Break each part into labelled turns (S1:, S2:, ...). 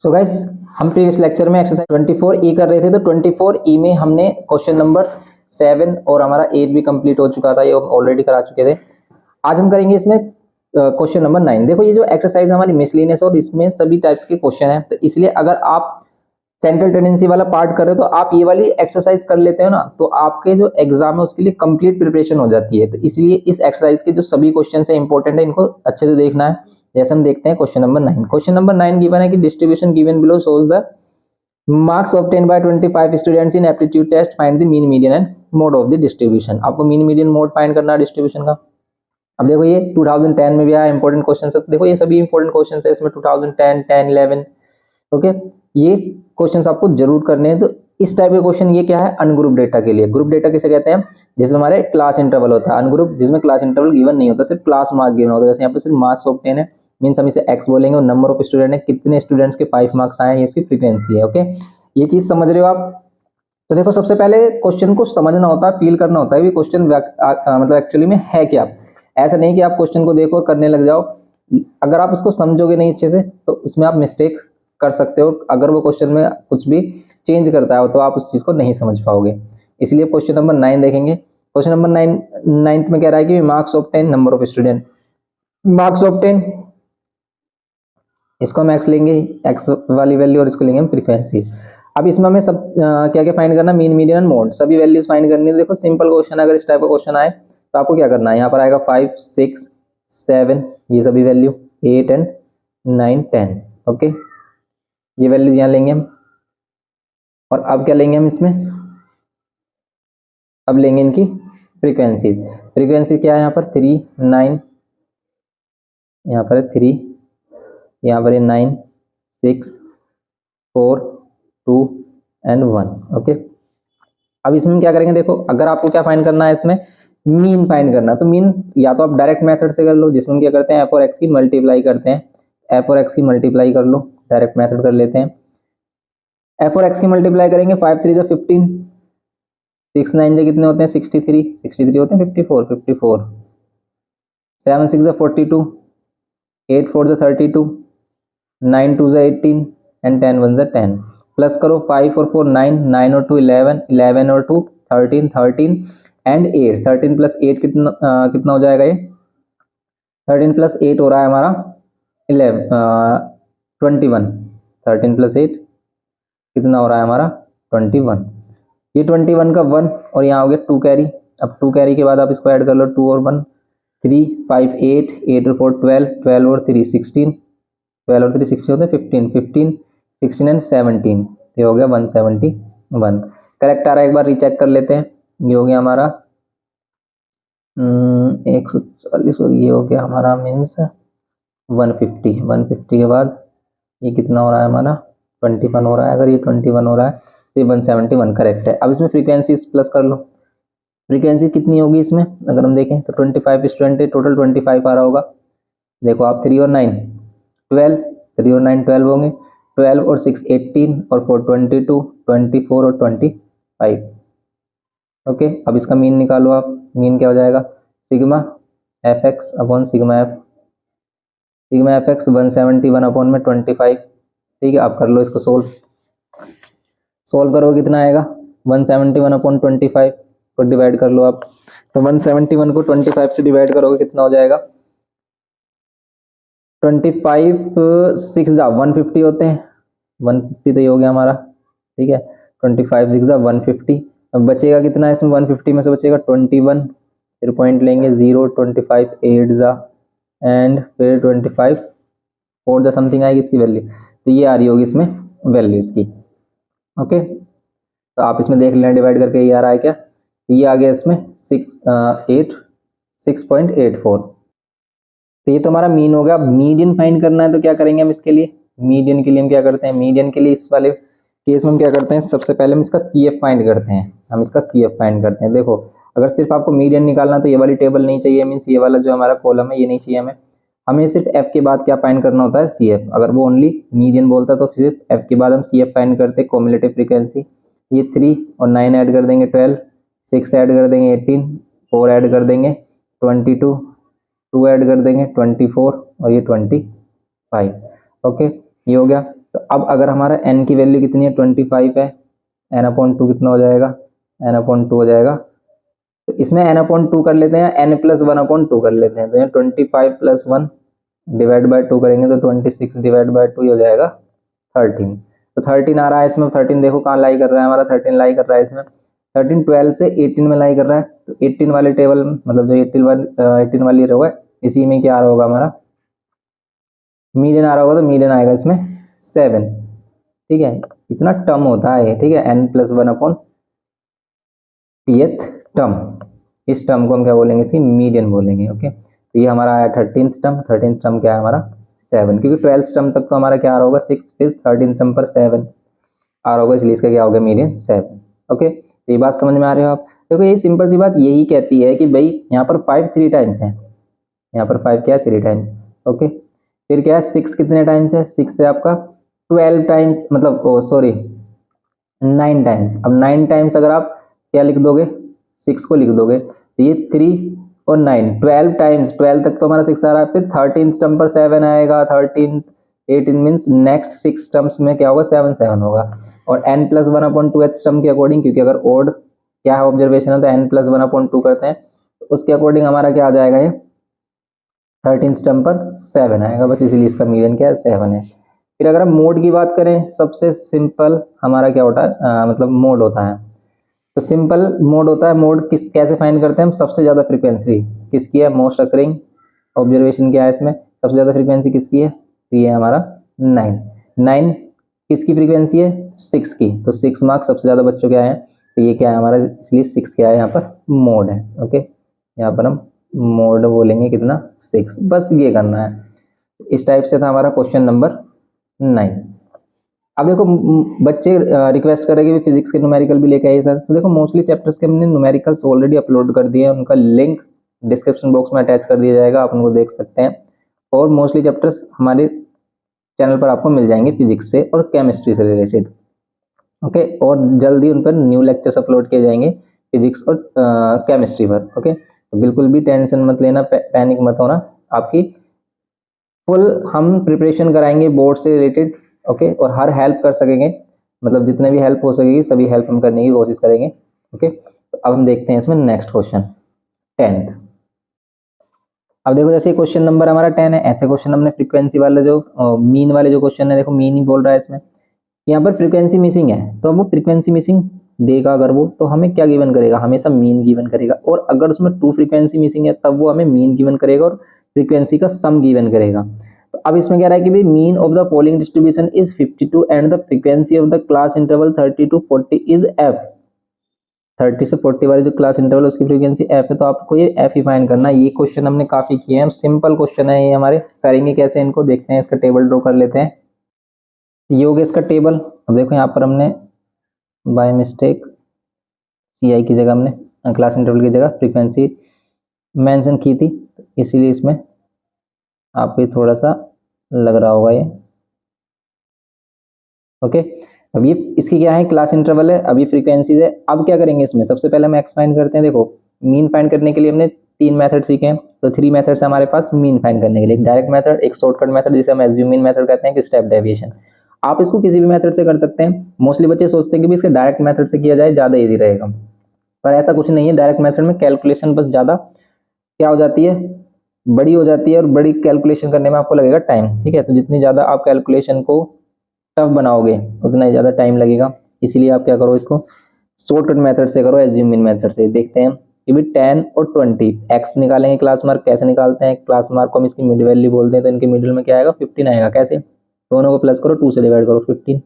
S1: So guys, हम previous lecture में exercise 24E कर रहे थे। तो 24E में हमने क्वेश्चन नंबर 7 और हमारा 8 भी कंप्लीट हो चुका था, ये हम ऑलरेडी करा चुके थे। आज हम करेंगे इसमें क्वेश्चन नंबर 9। देखो, ये जो एक्सरसाइज हमारी मिसलिनियस और इसमें सभी टाइप्स के क्वेश्चन हैं, तो इसलिए अगर आप सेंट्रल टेंडेंसी वाला पार्ट कर रहे हो तो आप ये वाली एक्सरसाइज कर लेते हो ना, तो आपके जो एग्जाम है उसके लिए कंप्लीट प्रिपरेशन हो जाती है। तो इसलिए इस एक्सरसाइज के जो सभी क्वेश्चन है इंपॉर्टेंट है, इनको अच्छे से देखना है। जैसे हम देखते हैं question number 9। Question number 9 given है कि distribution given below shows the marks obtain by 25 students in aptitude test, find the mean median and mode of the distribution. आपको मीन मीडियन मोड फाइंड करना है डिस्ट्रीब्यूशन का। अब देखो, ये 2010 में भी आया इंपॉर्टेंट क्वेश्चन है। देखो, ये सभी इंपॉर्टेंट क्वेश्चन है इसमें, 2010, 10, 11। ओके, ये क्वेश्चंस आपको जरूर करने हैं। तो इस टाइप के क्वेश्चन ये क्या है, अनग्रुप डेटा के लिए। ग्रुप डेटा किसे कहते हैं, जिसमें हमारे क्लास इंटरवल होता है। अनग्रुप जिसमें क्लास इंटरवल गिवन नहीं होता, सिर्फ क्लास मार्क गिवन होता है। जैसे यहाँ पे सिर्फ मार्क्स ऑब्टेन है, मींस हम इसे x बोलेंगे, और नंबर ऑफ स्टूडेंट है, कितने स्टूडेंट्स के 5 मार्क्स आए हैं, ये इसकी फ्रीक्वेंसी है। ओके, ये चीज समझ रहे हो आप। तो देखो, सबसे पहले क्वेश्चन को समझना होता है, फील करना होता है कि क्वेश्चन मतलब एक्चुअली में है क्या। ऐसा नहीं कि आप क्वेश्चन को देखो करने लग जाओ। अगर आप उसको समझोगे नहीं अच्छे से तो उसमें आप मिस्टेक कर सकते हो। अगर वो क्वेश्चन में कुछ भी चेंज करता है तो आप उस चीज को नहीं समझ पाओगे। इसलिए क्वेश्चन नंबर 9 देखेंगे। क्वेश्चन नंबर 9 में कह रहा है कि marks obtain, number of student, marks obtain, इसको हम एक्स लेंगे, एक्स वाली वैल्यू, और इसको लेंगे हम फ्रीक्वेंसी। अब इसमें हमें सब क्या क्या फाइंड करना, मीन मीडियन मोड, सभी वैल्यूज फाइंड करनी है। देखो, सिंपल क्वेश्चन, अगर इस टाइप का क्वेश्चन आए तो आपको क्या करना है, यहाँ पर आएगा 5, 6, 7, ये सभी वैल्यू, 8 एंड 9, 10। ओके, ये वैल्यूज यहाँ लेंगे हम। और अब क्या लेंगे हम इसमें, अब लेंगे इनकी फ्रीक्वेंसी। फ्रीक्वेंसी क्या है यहाँ पर, 3, 9, यहाँ पर 3, यहाँ पर 9, 6, 4, 2 एंड 1। ओके, अब इसमें क्या करेंगे, देखो, अगर आपको क्या फाइंड करना है, इसमें मीन फाइंड करना, तो मीन या तो आप डायरेक्ट मेथड से कर लो, जिसमें क्या करते हैं, एफ और एक्स की मल्टीप्लाई करते हैं। एफ और एक्स की मल्टीप्लाई कर लो, डायरेक्ट मेथड कर लेते हैं। एफ और एक्स की मल्टीप्लाई करेंगे, 5 3 15, 6 9 से कितने होते हैं, 63, 63 होते हैं 54, 54, 7 6 42, 8 4 32, 9 2 18 एंड 10 1 10। प्लस करो, 5 और 4 9, 9 और 2 11, 11 और 2 13, 13 एंड 8, 13 प्लस 8 कितना हो जाएगा, ये 13 प्लस 8 हो रहा है हमारा 21। 13 प्लस 8 कितना हो रहा है हमारा 21। ये 21 का 1 और यहाँ हो गया 2 कैरी। अब 2 कैरी के बाद आप इसको ऐड कर लो, 2 और 1 3, 5 8, 8 और 4 12, 12 और 3 16, 12 और 3 16 होते हैं 15, 15 16 एंड 17, ये हो गया 171। करेक्ट आ रहा है, एक बार रीचेक कर लेते हैं। ये हो गया हमारा 140, और ये हो गया हमारा मीन्स 150। 150 के बाद ये कितना हो रहा है हमारा 21 हो रहा है। अगर ये 21 हो रहा है तो ये 171 करेक्ट है। अब इसमें फ्रीक्वेंसी प्लस कर लो। फ्रीक्वेंसी कितनी होगी इसमें, अगर हम देखें तो 25 स्टूडेंट है, टोटल 25 आ रहा होगा। देखो आप, 3 और 9 12, 3 और 9 12 होंगे, 12 और 6 18 और 4 22, 24 और 25। ओके, अब इसका मीन निकालो आप। मीन क्या हो जाएगा, sigma F x upon sigma F. Sigma F x 171 upon में 25। ठीक है, आप कर लो इसको सोल्व। सोल्व करो, कितना आएगा 171 अपॉन 25 को डिवाइड कर लो आप। तो 171 को 25 से डिवाइड करोगे, कितना हो जाएगा 25 6 150 होते हैं, 150 तो ये हो गया हमारा। ठीक है, 25 6 150। अब बचेगा कितना इसमें, 150 में से बचेगा 21, फिर पॉइंट लेंगे 0, 25 8 एंड फिर 25 4 समथिंग आएगी इसकी वैल्यू। तो ये आ रही होगी इसमें वैल्यू इसकी। ओके, तो आप इसमें देख लेना डिवाइड करके ये आ रहा है क्या, ये आ गया इसमें 6.84। तो ये तो हमारा मीन हो गया। मीडियन फाइंड करना है तो क्या करेंगे हम इसके लिए, मीडियन के लिए हम क्या करते हैं, मीडियन के लिए इस वाले केस में हम क्या करते हैं, सबसे पहले हम इसका CF फाइंड करते हैं। हम इसका CF फाइंड करते हैं। देखो, अगर सिर्फ आपको मीडियन निकालना तो ये वाली टेबल नहीं चाहिए, मीन्स ये वाला जो हमारा कॉलम है ये नहीं चाहिए हमें। हमें सिर्फ F के बाद क्या फाइंड करना होता है, CF। अगर वो ओनली मीडियन बोलता तो सिर्फ F के बाद हम CF फाइंड करते, कॉम्युलेटिव फ्रीक्वेंसी। ये 3 और 9 ऐड कर देंगे 12, 6 ऐड कर देंगे 18, 4 ऐड कर देंगे 22, 2 ऐड कर देंगे 24 और ये 25। ओके, ये हो गया। तो अब अगर हमारा n की वैल्यू कितनी है 25 है, n/2 कितना हो जाएगा, n/2 हो जाएगा। तो इसमें n/2 कर लेते हैं, n+1/2 कर लेते हैं। तो यहाँ 25 + 1 डिवाइड बाय 2 करेंगे तो 26 डिवाइड बाय 2 हो जाएगा 13। तो 13 आ रहा है इसमें। 13 देखो कहाँ लाई कर रहा है हमारा, 13 लाई कर रहा है इसमें। 13 12 से 18 में लाई कर रहा है। तो 18 वाले टेबल में, मतलब जो 18 वाली रो है, इसी में क्या आ रहा होगा हमारा, मीडियन आ रहा होगा। तो मीडियन आएगा इसमें 7। ठीक है, इतना टर्म होता है, ठीक है, n+1/th टर्म। इस टर्म को हम क्या बोलेंगे, इसकी मीडियन बोलेंगे। ओके, तो ये हमारा आया 13th टर्म। 13th टर्म क्या है हमारा 7, क्योंकि 12th टर्म तक तो हमारा क्या आ रहा होगा 6, फिर 13th टर्म पर 7 आ रहा होगा, इसलिए इसका क्या होगा मीडियन 7। ओके, तो ये बात समझ में आ रही हो आप। देखो ये सिंपल सी बात यही कहती है कि भाई यहाँ पर 5 3 टाइम्स है, यहाँ पर 5 क्या है 3 टाइम्स। ओके, फिर क्या है 6 कितने टाइम्स है, 6 है आपका 12 टाइम्स, मतलब सॉरी 9 टाइम्स। अब 9 टाइम्स अगर आप क्या लिख दोगे, 6 को लिख दोगे, तो ये 3 और 9 12 टाइम्स, 12 तक तो हमारा 6 आ रहा है। फिर 13th टर्म पर 7 आएगा, 13 18 मीन्स नेक्स्ट 6 टर्म्स में क्या होगा 7 7 होगा। और n+1/2 टर्म के अकॉर्डिंग, क्योंकि अगर ओड क्या है ऑब्जर्वेशन है तो n+1/2 करते हैं, तो उसके अकॉर्डिंग हमारा क्या आ जाएगा, ये 13th टर्म पर 7 आएगा, बस इसीलिए इसका मीडियन क्या है 7 है। फिर अगर हम मोड की बात करें, सबसे सिंपल हमारा क्या होता है, मतलब मोड होता है। तो सिंपल मोड होता है। मोड किस कैसे फाइंड करते हैं हम, सबसे ज़्यादा फ्रीक्वेंसी किसकी है, मोस्ट अकरिंग ऑब्जर्वेशन क्या है इसमें, सबसे ज़्यादा फ्रीक्वेंसी किसकी है, तो ये हमारा 9। 9 किसकी फ्रीक्वेंसी है, 6 की। तो 6 मार्क्स सबसे ज़्यादा बच्चों क्या है, तो ये क्या है हमारा, इसलिए 6 क्या है यहाँ पर मोड है। ओके, यहाँ पर हम मोड बोलेंगे कितना 6, बस ये करना है। इस टाइप से था हमारा क्वेश्चन नंबर 9। अब देखो बच्चे रिक्वेस्ट कर रहे हैं कि फिजिक्स के न्यूमेरिकल भी लेके आइए सर। तो देखो मोस्टली चैप्टर्स के हमने न्यूमेरिकल्स ऑलरेडी अपलोड कर दिए हैं, उनका लिंक डिस्क्रिप्शन बॉक्स में अटैच कर दिया जाएगा, आप उनको देख सकते हैं। और मोस्टली चैप्टर्स हमारे चैनल पर आपको मिल जाएंगे फिजिक्स से और केमिस्ट्री से रिलेटेड। ओके, और जल्दी उन पर न्यू लेक्चर्स अपलोड किए जाएंगे फिजिक्स और केमिस्ट्री पर। ओके, तो बिल्कुल भी टेंशन मत लेना, पैनिक मत होना, आपकी फुल हम प्रिपरेशन कराएंगे बोर्ड से रिलेटेड। ओके, और हर हेल्प कर सकेंगे, मतलब जितने भी हेल्प हो सकेगी सभी हेल्प हम करने की कोशिश करेंगे। ओके, तो अब हम देखते हैं इसमें नेक्स्ट क्वेश्चन 10th। अब देखो जैसे क्वेश्चन नंबर हमारा 10 है, ऐसे क्वेश्चन हमने फ्रीक्वेंसी वाले जो मीन वाले जो क्वेश्चन है, देखो मीन ही बोल रहा है इसमें, यहाँ पर फ्रीक्वेंसी मिसिंग है। तो अब वो फ्रीक्वेंसी मिसिंग देगा अगर वो, तो हमें क्या गिवन करेगा, हमेशा मीन गिवन करेगा। और अगर उसमें 2 फ्रीक्वेंसी मिसिंग है तब वो हमें मीन गिवन करेगा और फ्रीक्वेंसी का सम गिवन करेगा। तो अब इसमें क्या रहा है कि भाई mean of the following distribution is 52 and the frequency of the class interval 30 to 40 is F. 30 से 40 वाली जो क्लास इंटरवल उसकी फ्रीक्वेंसी एफ है, तो आपको ये एफ ही फाइंड करना है। ये क्वेश्चन हमने काफी किए हैं, सिंपल क्वेश्चन है ये हमारे। करेंगे कैसे इनको, देखते हैं। इसका टेबल ड्रॉ कर लेते हैं। ये हो गया इसका टेबल। अब देखो यहाँ पर हमने बाय मिस्टेक CI की जगह हमने क्लास इंटरवल की जगह फ्रीक्वेंसी मेंशन की थी, इसीलिए इसमें आपको थोड़ा सा लग रहा होगा ये। ओके, अब ये इसकी क्या है, क्लास इंटरवल है, अभी फ्रीक्वेंसीज है। अब क्या करेंगे इसमें, सबसे पहले हम एक्स फाइंड करते हैं। देखो मीन फाइंड करने के लिए हमने 3 मेथड सीखे हैं। तो 3 मेथड्स हमारे पास मीन फाइंड करने के लिए, एक डायरेक्ट मेथड, एक शॉर्टकट मेथड जिसे हम एज्यूमिंग मेथड कहते हैं, कि स्टेप डेविएशन। आप इसको किसी भी मेथड से कर सकते हैं। मोस्टली बच्चे सोचते हैं कि भी इसके डायरेक्ट मेथड से किया जाए ज़्यादा ईजी रहेगा, पर ऐसा कुछ नहीं है। डायरेक्ट मेथड में कैलकुलेशन बस ज़्यादा क्या हो जाती है, बड़ी हो जाती है, और बड़ी कैलकुलेशन करने में आपको लगेगा टाइम। ठीक है, तो जितनी ज़्यादा आप कैलकुलेशन को टफ बनाओगे उतना ही ज़्यादा टाइम लगेगा। इसीलिए आप क्या करो, इसको शॉर्टकट मेथड से करो, एज्यूमिंग मेथड से। देखते हैं कि भी 10 और 20 एक्स निकालेंगे क्लास मार्क। कैसे निकालते हैं, क्लास मार्क को हम इसकी मिड वैल्यू बोलते हैं। तो इनके मिडिल में क्या आएगा 15 आएगा। कैसे, दोनों को प्लस करो, 2 से डिवाइड करो 15,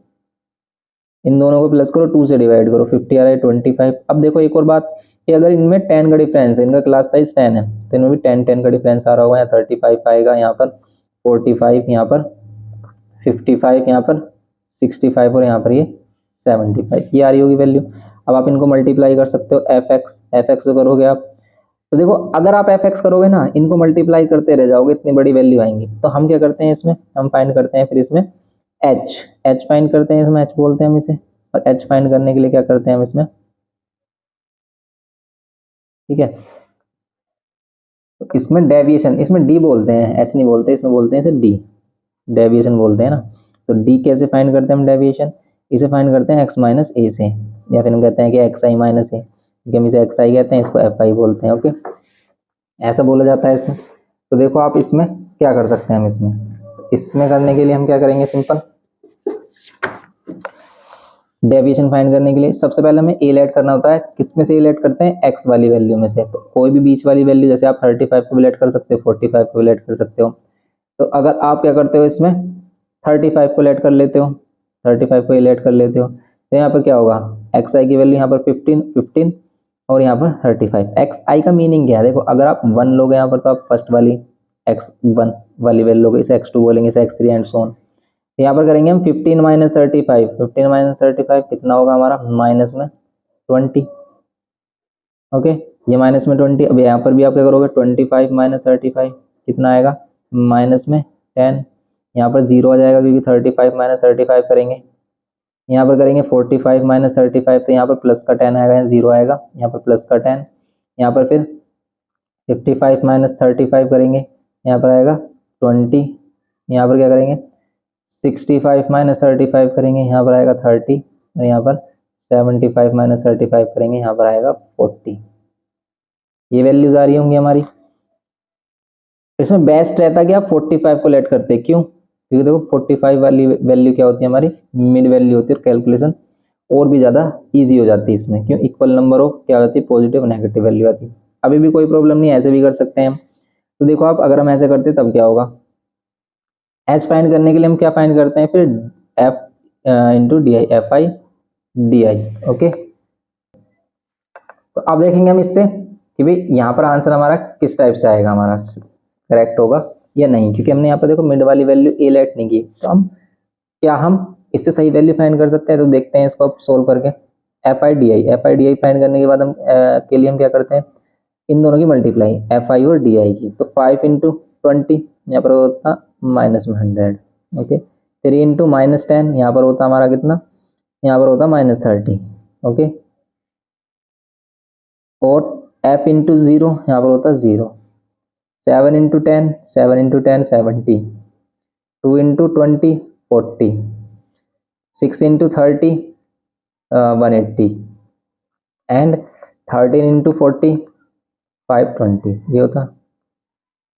S1: इन दोनों को प्लस करो, 2 से डिवाइड करो, 50 आ रहा है 25। अब देखो एक और बात कि अगर इनमें 10 का डिफरेंस है, इनका क्लास साइज 10 है, तो इनमें भी 10 का डिफरेंस आ रहा होगा। यहाँ 35 आएगा, यहाँ पर 45, यहाँ पर 55, यहाँ पर 65 और यहाँ पर ये 75, ये आ रही होगी वैल्यू। अब आप इनको मल्टीप्लाई कर सकते हो, एफ एक्स करोगे आप। तो देखो अगर आप एफ एक्स करोगे ना, इनको मल्टीप्लाई करते रह जाओगे, इतनी बड़ी वैल्यू आएंगी। तो हम क्या करते हैं इसमें, हम फाइंड करते हैं फिर इसमें एच फाइंड करते हैं, इसमें एच बोलते हैं हम इसे। और एच फाइंड करने के लिए क्या करते हैं हम इसमें, ठीक है, तो इसमें डेविएशन, इसमें डी बोलते हैं, एच नहीं बोलते, इसमें बोलते हैं इसे डी, डेविएशन बोलते हैं ना। तो डी कैसे फाइंड करते हैं हम डेविएशन, इसे फाइंड करते हैं एक्स माइनस ए से, या फिर हम कहते हैं कि एक्स आई माइनस ए, क्योंकि हम इसे एक्स आई कहते हैं, इसको एफ आई बोलते हैं। ओके, ऐसा बोला जाता है इसमें। तो देखो आप इसमें क्या कर सकते हैं, हम इसमें करने के लिए हम क्या करेंगे, सिंपल डेविएशन फाइंड करने के लिए सबसे पहले हमें ए लेट करना होता है। किस में से ए लेट करते हैं, एक्स वाली वैल्यू में से। तो कोई भी बीच वाली वैल्यू, जैसे आप 35 को भी लेट कर सकते हो, 45 को भी लेट कर सकते हो। तो अगर आप क्या करते हो, इसमें 35 को लेट कर लेते हो, 35 को ए लेट कर लेते हो, तो यहाँ पर क्या होगा, एक्स आई की वैल्यू यहाँ पर 15 और यहाँ पर 35। एक्स आई का मीनिंग क्या है, देखो अगर आप 1 लोगे यहाँ पर, तो आप फर्स्ट वाली x1 वाली वैल्यू लोगे, इसे x2 बोलेंगे, इसे x3 एंड सो ऑन। यहाँ पर करेंगे हम 15 माइनस 35, 15 माइनस 35 कितना होगा हमारा, माइनस में 20। ओके, ये माइनस में 20। अब यहाँ पर भी आप क्या करोगे, 25 माइनस 35 कितना आएगा, माइनस में 10। यहाँ पर 0 आ जाएगा, क्योंकि 35 माइनस 35 करेंगे। यहाँ पर करेंगे 45 माइनस 35, तो यहाँ पर प्लस का 10 आएगा, यहाँ 0 आएगा, यहाँ पर प्लस का 10। यहाँ पर फिर 55 माइनस 35 करेंगे, यहाँ पर आएगा 20। यहाँ पर क्या करेंगे, 65 माइनस 35 करेंगे, यहाँ पर आएगा 30। और यहाँ पर 75 माइनस 35 करेंगे, यहाँ पर आएगा 40। ये वैल्यूज आ रही होंगी हमारी। इसमें बेस्ट रहता है कि आप 45 को लेट करते, क्यों, क्योंकि देखो 45 वाली वैल्यू क्या होती है हमारी, मिड वैल्यू होती है, कैलकुलेशन और भी ज़्यादा ईजी हो जाती है इसमें। क्यों, इक्वल नंबर हो, क्या होती है, पॉजिटिव नेगेटिव वैल्यू आती है। अभी भी कोई प्रॉब्लम नहीं, ऐसे भी कर सकते हैं हम। तो देखो आप, अगर हम ऐसे करते तब क्या होगा, एच फाइंड करने के लिए हम क्या फाइंड करते हैं, फिर F into D I, F I D I. Okay, तो अब देखेंगे हम इससे कि भाई यहाँ पर आंसर हमारा किस टाइप से आएगा, हमारा करेक्ट होगा या नहीं, क्योंकि हमने यहाँ पर देखो मिड वाली वैल्यू ए लेट नहीं की। तो हम इससे सही वैल्यू फाइंड कर सकते हैं। तो देखते हैं इसको अब सोल्व करके। F I D I find करने के बाद हम के लिए हम क्या करते हैं, इन दोनों की मल्टीप्लाई, एफ आई और डी आई की। तो 5 इंटू 20 यहाँ पर होता माइनस में 100। ओके, 3 इंटू माइनस 10 यहाँ पर होता हमारा कितना, यहाँ पर होता माइनस 30। ओके, और f इंटू 0 यहाँ पर होता 0। 7 into 10, 7 into 10 70। 2 into 20 40। 6 into 30 180। And 13 into 40 520, ये होता।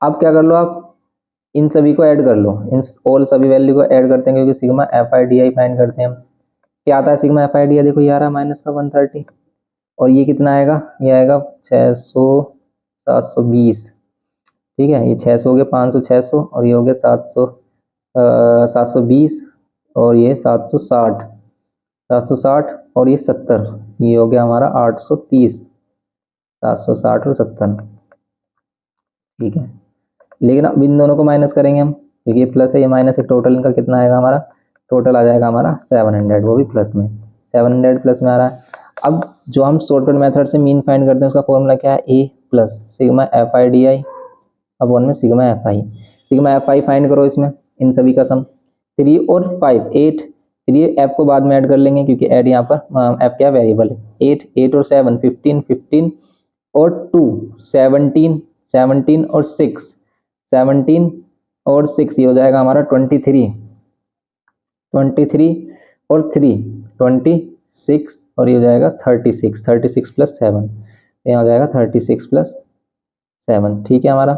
S1: अब क्या कर लो, आप इन सभी को ऐड कर लो, इन ऑल सभी वैल्यू को ऐड करते हैं, क्योंकि sigma F I D I find करते हैं हम। क्या आता है सिग्मा एफ आई डी आई, देखो ये आ रहा है माइनस का 130, और ये कितना आएगा, ये आएगा 600 720। ठीक है, ये 600 हो गया, 500 600, और ये हो गया 720, और ये 760 और ये 70, ये हो गया हमारा 830। 760 और 70, ठीक है। लेकिन अब इन दोनों को माइनस करेंगे हम, क्योंकि ये प्लस है, ये माइनस है, टोटल इनका कितना आएगा हमारा, टोटल आ जाएगा हमारा 700, वो भी प्लस में, 700 प्लस में आ रहा है। अब जो हम शॉर्टकट मेथड से मीन फाइंड करते हैं, उसका फॉर्मूला क्या है, A plus sigma F I D I upon में sigma F I. Sigma F I find करो, इसमें इन सभी का सम 3 और 5 8। फिर ये एफ को बाद में ऐड कर लेंगे, क्योंकि ऐड यहाँ पर एफ क्या वेरिएबल है। 8 और 7 15 और 2 17 और 6 17 और 6, ये हो जाएगा हमारा 23 और 3 26, और ये हो जाएगा 36 प्लस 7, यहाँ हो जाएगा 36 प्लस 7। ठीक है हमारा,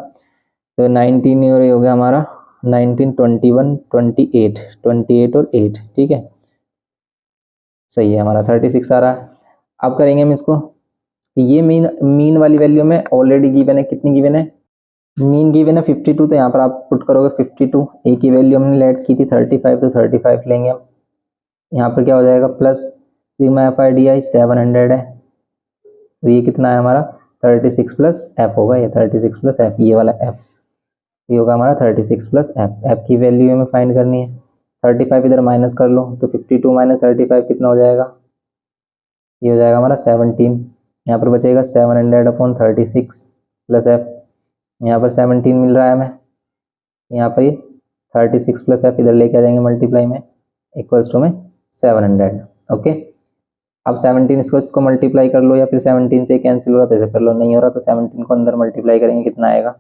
S1: तो 19 और ये हो गया हमारा 19 21 28 और 8। ठीक है, सही है, हमारा 36 आ रहा है। अब करेंगे हम इसको, ये मीन वाली वैल्यू में ऑलरेडी गिवन है, कितनी गिवन है, मीन गिवन है 52। तो यहाँ पर आप पुट करोगे 52, ए की वैल्यू हमने लेट की थी 35, तो 35 लेंगे हम। यहाँ पर क्या हो जाएगा, plus sigma F I D आई 700 है, और ये कितना है हमारा 36 प्लस एफ होगा, ये 36 प्लस एफ, ये वाला एफ, ये होगा हमारा 36 प्लस एफ। एफ की वैल्यू हमें फाइंड करनी है। 35 इधर माइनस कर लो, तो 52 माइनस 35 कितना हो जाएगा, ये हो जाएगा हमारा 17। यहाँ पर बचेगा 700 अपॉन 36 प्लस एफ, यहाँ पर 17 मिल रहा है हमें, यहाँ पर ये 36 प्लस एफ इधर लेके आ जाएंगे मल्टीप्लाई में, इक्वल्स टू में 700। ओके, अब 17 इसको मल्टीप्लाई कर लो, या फिर 17 से कैंसिल हो रहा तो ऐसे कर लो, नहीं हो रहा तो 17 को अंदर मल्टीप्लाई करेंगे, कितना आएगा,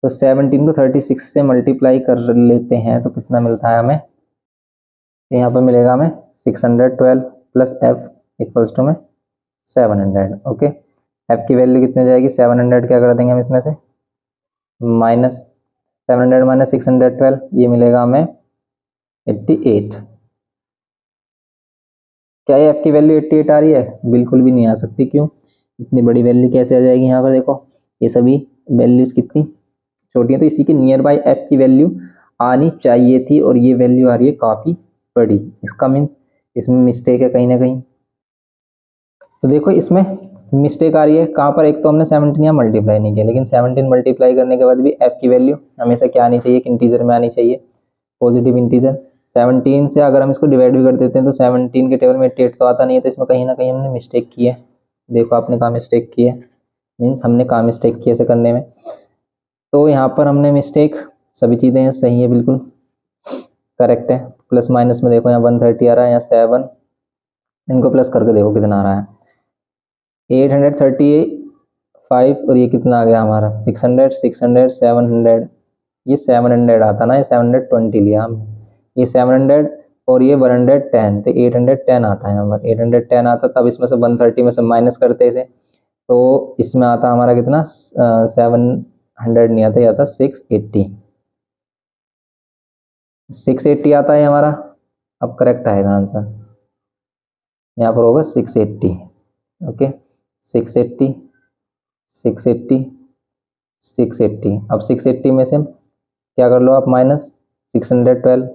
S1: तो 17 को 36 से मल्टीप्लाई कर लेते हैं, तो कितना मिलता है हमें तो यहाँ पर मिलेगा हमें 612 प्लस एफ इक्वल्स टू में 700। ओके, एफ की वैल्यू कितनी जाएगी 700, क्या कर देंगे हम इसमें से माइनस 700 माइनस 612, ये मिलेगा हमें 88। क्या ये एफ की वैल्यू 88 आ रही है? बिल्कुल भी नहीं आ सकती। क्यों? इतनी बड़ी वैल्यू कैसे आ जाएगी? यहाँ पर देखो ये सभी वैल्यूज कितनी छोटी है, तो इसी के नियर बाई एफ की वैल्यू आनी चाहिए थी और ये वैल्यू आ रही है काफ़ी बड़ी। इसका मीन्स इसमें मिस्टेक है कहीं ना कहीं। तो देखो इसमें मिस्टेक आ रही है कहाँ पर? एक तो हमने 17 यहाँ मल्टीप्लाई नहीं किया, लेकिन 17 मल्टीप्लाई करने के बाद भी एफ की वैल्यू हमेशा क्या आनी चाहिए? एक इंटीजर में आनी चाहिए, पॉजिटिव इंटीजर। 17 से अगर हम इसको डिवाइड भी कर देते हैं तो 17 के टेबल में 88 तो आता नहीं है, तो इसमें कहीं ना कहीं हमने मिस्टेक की है। देखो आपने कहाँ मिस्टेक की है, मीन्स हमने कहाँ मिस्टेक की है ऐसे करने में। तो यहाँ पर हमने मिस्टेक, सभी चीज़ें सही है, बिल्कुल करेक्ट है। प्लस माइनस में देखो यहाँ 130 आ रहा है, यहाँ 7, इनको प्लस करके देखो कितना आ रहा है 835, और ये कितना आ गया हमारा 600 600 700, ये 700 आता ना, ये 720 लिया हमने, ये 700 और ये 110, तो 810 आता है यहाँ पर। 810 आता, तब इसमें से 130 में से माइनस करते थे तो इसमें आता हमारा कितना 700 नहीं आता, ये आता 680। 680 आता है हमारा। अब करेक्ट आएगा आंसर, यहाँ पर होगा 680। ओके, 680 680 680। अब 680 में से क्या कर लो आप माइनस 612,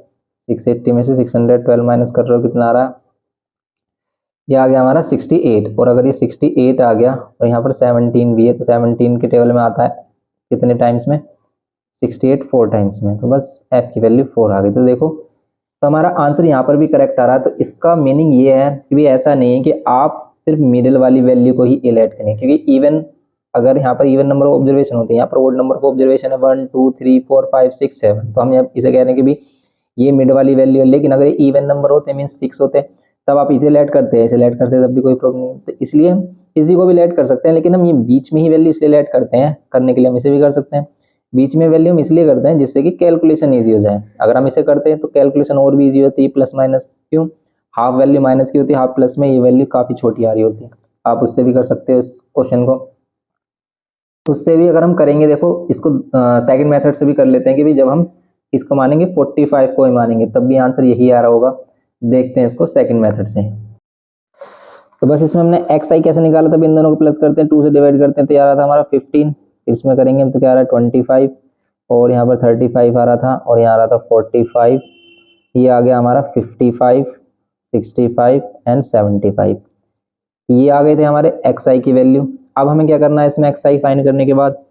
S1: 680 में से 612 माइनस कर रहे हो, कितना आ रहा है? ये आ गया हमारा 68। और अगर ये 68 आ गया और यहाँ पर 17 भी है, तो 17 के टेबल में आता है कितने टाइम्स में? 68 4 टाइम्स में। तो बस एफ की वैल्यू 4 आ गई। तो देखो, तो हमारा आंसर यहाँ पर भी करेक्ट आ रहा है। तो इसका मीनिंग ये है कि भी ऐसा नहीं है कि आप सिर्फ मिडिल वाली वैल्यू को ही एलेट करें, क्योंकि इवन अगर यहाँ पर इवन नंबर ऑफ ऑब्जर्वेशन होते हैं, यहाँ पर ओड नंबर ऑफ ऑब्जर्वेशन है 1 2 3 4 5 6 7, तो हम इसे कह रहे हैं कि भी ये मिड वाली वैल्यू है। लेकिन अगर इवन नंबर होते मीन 6 होते, तब आप इसे लेट करते हैं, इसे लेट करते हैं, तब भी कोई प्रॉब्लम नहीं। तो इसलिए हम इसी को भी लेट कर सकते हैं, लेकिन हम ये बीच में ही वैल्यू इसलिए लेट करते हैं, करने के लिए हम इसे भी कर सकते हैं। बीच में वैल्यू हम इसलिए करते हैं जिससे कि कैलकुलेशन ईजी हो जाए। अगर हम इसे करते हैं तो कैलकुलेशन और भी ईजी होती है, प्लस माइनस। क्यों? हाफ वैल्यू माइनस की होती है, हाफ प्लस में ये वैल्यू काफ़ी छोटी आ रही होती है। आप उससे भी कर सकते हो इस क्वेश्चन को। उससे भी अगर हम करेंगे, देखो इसको सेकंड मेथड से भी कर लेते हैं कि भाई जब हम इसको मानेंगे 45 को ही मानेंगे, तब भी आंसर यही आ रहा होगा। देखते हैं इसको सेकंड मेथड से। तो बस इसमें हमने एक्स आई कैसे निकाला था, इन दोनों को प्लस करते हैं, 2 से डिवाइड करते हैं तो आ रहा था हमारा 15। इसमें करेंगे तो क्या आ रहा है 25, और यहाँ पर 35 आ रहा था, और यहाँ आ रहा था 45। ये आ गया हमारा 55 65 एंड 75। ये आ गए थे हमारे एक्स आई की वैल्यू। अब हमें क्या करना है इसमें एक्स आई फाइंड करने के बाद?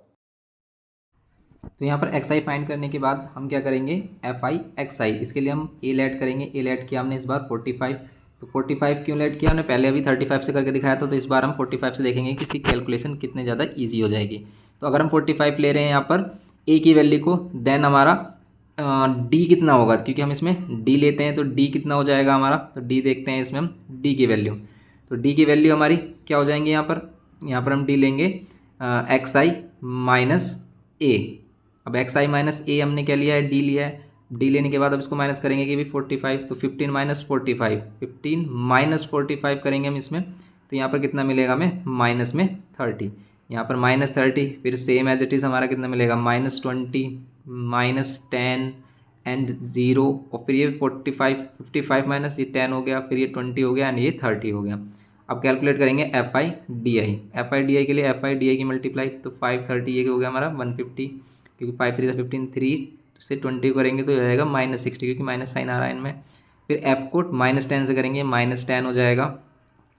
S1: तो यहाँ पर एक्स आई फाइंड करने के बाद हम क्या करेंगे, एफ आई एक्स आई, इसके लिए हम ए लेट करेंगे। ए लेट किया हमने इस बार 45। तो 45 क्यों लेट किया हमने? पहले अभी 35 से करके दिखाया था, तो इस बार हम 45 से देखेंगे कि इसकी कैलकुलेशन कितने ज़्यादा ईजी हो जाएगी। तो अगर हम 45 ले रहे हैं यहाँ पर ए की वैल्यू को, देन हमारा डी कितना होगा, क्योंकि हम इसमें डी लेते हैं, तो डी कितना हो जाएगा हमारा? तो डी देखते हैं इसमें हम डी की वैल्यू। तो डी की वैल्यू हमारी क्या हो जाएंगी यहाँ पर हम डी लेंगे एक्स आई माइनस ए। अब एक्स आई माइनस ए हमने क्या लिया है? डी लिया है। डी लेने के बाद अब इसको माइनस करेंगे कि भी 45, तो 15 माइनस 45, 15 माइनस 45 करेंगे हम इसमें, तो यहाँ पर कितना मिलेगा हमें? माइनस में 30। यहाँ पर माइनस 30, फिर सेम एज इट इज़ हमारा कितना मिलेगा? -20 -10 एंड 0, और फिर ये 45 55 माइनस ये 10 हो गया, फिर ये 20 हो गया एंड ये 30 हो गया। अब कैलकुलेट करेंगे F I D I. F I D आई के लिए एफ आई डी आई की मल्टीप्लाई, तो 530 ये हो गया हमारा 150, क्योंकि 5 3 15, 3 से 20 करेंगे तो हो जाएगा -60, क्योंकि माइनस साइन आ रहा है इनमें। फिर एफ को -10 से करेंगे, -10 हो जाएगा,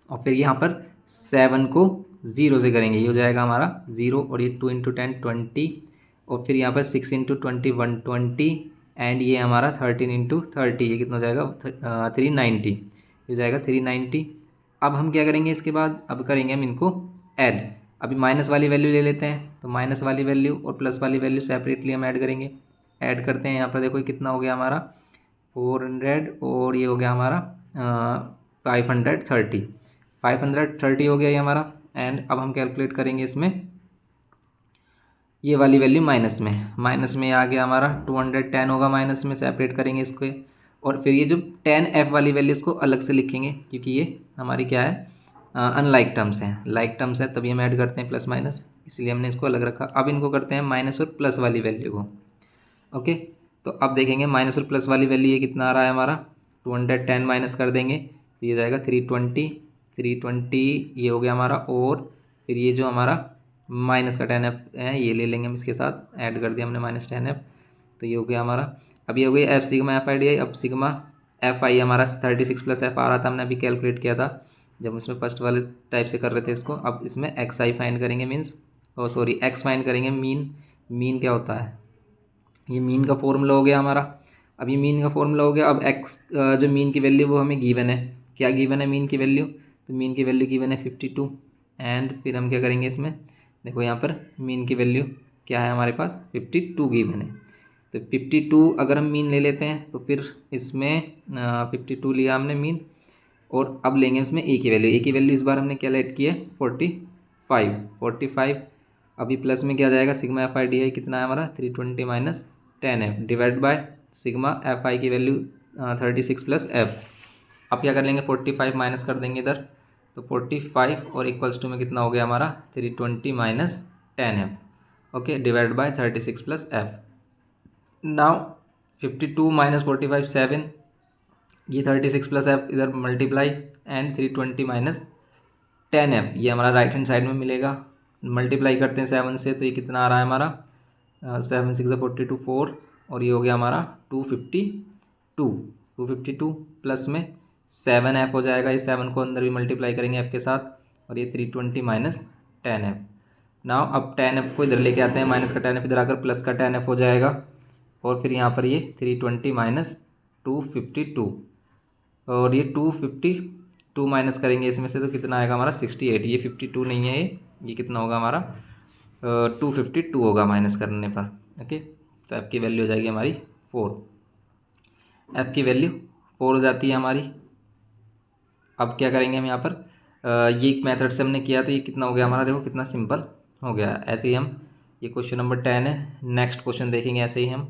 S1: और फिर यहाँ पर 7 को 0 से करेंगे, ये हो जाएगा हमारा 0, और ये 2 × 10 20, और फिर यहाँ पर 6 × 20 120, एंड ये हमारा 13 × 30, ये कितना हो जाएगा 390, ये हो जाएगा 390। अब हम क्या करेंगे इसके बाद? अब करेंगे हम इनको ऐड। अभी माइनस वाली वैल्यू ले लेते हैं, तो माइनस वाली वैल्यू और प्लस वाली वैल्यू सेपरेटली हम ऐड करेंगे। ऐड करते हैं, यहाँ पर देखो कितना हो गया हमारा 400, और ये हो गया हमारा 530 530 हो गया ये हमारा। एंड अब हम कैलकुलेट करेंगे इसमें ये वाली वैल्यू माइनस में आ गया हमारा 210 होगा, माइनस में सेपरेट करेंगे इसको, और फिर ये जो टेन एफ वाली वैल्यू इसको अलग से लिखेंगे, क्योंकि ये हमारी क्या है, अनलाइक टर्म्स हैं। लाइक टर्म्स है तभी हम ऐड करते हैं प्लस माइनस, इसलिए हमने इसको अलग रखा। अब इनको करते हैं माइनस और प्लस वाली वैल्यू को। ओके, तो अब देखेंगे माइनस और प्लस वाली वैल्यू ये कितना आ रहा है हमारा, 210 माइनस कर देंगे तो ये जाएगा 320 ये हो गया हमारा। और फिर ये जो हमारा माइनस का 10 एफ है ये ले लेंगे हम, इसके साथ ऐड कर दिया हमने माइनस 10 एफ, तो ये हो गया हमारा। अब ये हो गया F sigma F I D आई। अब सिग्मा एफ आई हमारा 36 प्लस एफ आ रहा था, हमने अभी कैलकुलेट किया था जब उसमें फर्स्ट वाले टाइप से कर रहे थे इसको। अब इसमें एक्स आई फाइंड करेंगे, मीन्स सॉरी एक्स फाइंड करेंगे। मीन क्या होता है, ये मीन का फॉर्मूला हो गया हमारा। अब ये मीन का फॉर्मूला हो गया। अब एक्स जो मीन की वैल्यू वो हमें गिवन है, क्या गिवन है मीन की वैल्यू, तो मीन की वैल्यू गिवन है 52। एंड फिर हम क्या करेंगे इसमें, देखो यहाँ पर मीन की वैल्यू क्या है हमारे पास, 52 गिवन है। तो 52 अगर हम मीन ले लेते हैं तो फिर इसमें 52 लिया हमने मीन, और अब लेंगे उसमें ए की वैल्यू। ए की वैल्यू इस बार हमने क्या लेट की है, 45। अभी प्लस में क्या जाएगा, सिग्मा एफ आई डी आई कितना है हमारा, 320 minus 10 F divide by sigma F आई की वैल्यू 36 प्लस एफ। अब क्या कर लेंगे, 45 माइनस कर देंगे इधर, तो 45 और इक्वल्स टू में कितना हो गया हमारा, 320 minus 10 F, okay, divide by 36 plus F. Now 52 minus 45 7, ये 36 प्लस एफ इधर मल्टीप्लाई, एंड 320 माइनस 10 एफ ये हमारा राइट हैंड साइड में मिलेगा। मल्टीप्लाई करते हैं 7 से तो ये कितना आ रहा है हमारा, 7 6 42 4, और ये हो गया हमारा 252 प्लस में 7 एफ हो जाएगा। इस 7 को अंदर भी मल्टीप्लाई करेंगे एफ के साथ, और ये 320 माइनस 10 एफ। नाउ अब 10 एफ को इधर लेके आते हैं, माइनस का 10 एफ इधर आकर प्लस का 10 एफ हो जाएगा, और फिर यहाँ पर ये 320 माइनस 252, और ये 252 माइनस करेंगे इसमें से तो कितना आएगा हमारा 68। ये 52 नहीं है, ये कितना होगा हमारा 252 होगा माइनस करने पर। ओके, तो एफ की वैल्यू हो जाएगी हमारी 4, एफ की वैल्यू 4 हो जाती है हमारी। अब क्या करेंगे हम यहाँ पर, ये एक मेथड से हमने किया तो ये कितना हो गया हमारा, देखो कितना सिंपल हो गया। ऐसे ही हम, ये क्वेश्चन नंबर 10 है, नेक्स्ट क्वेश्चन देखेंगे ऐसे ही हम।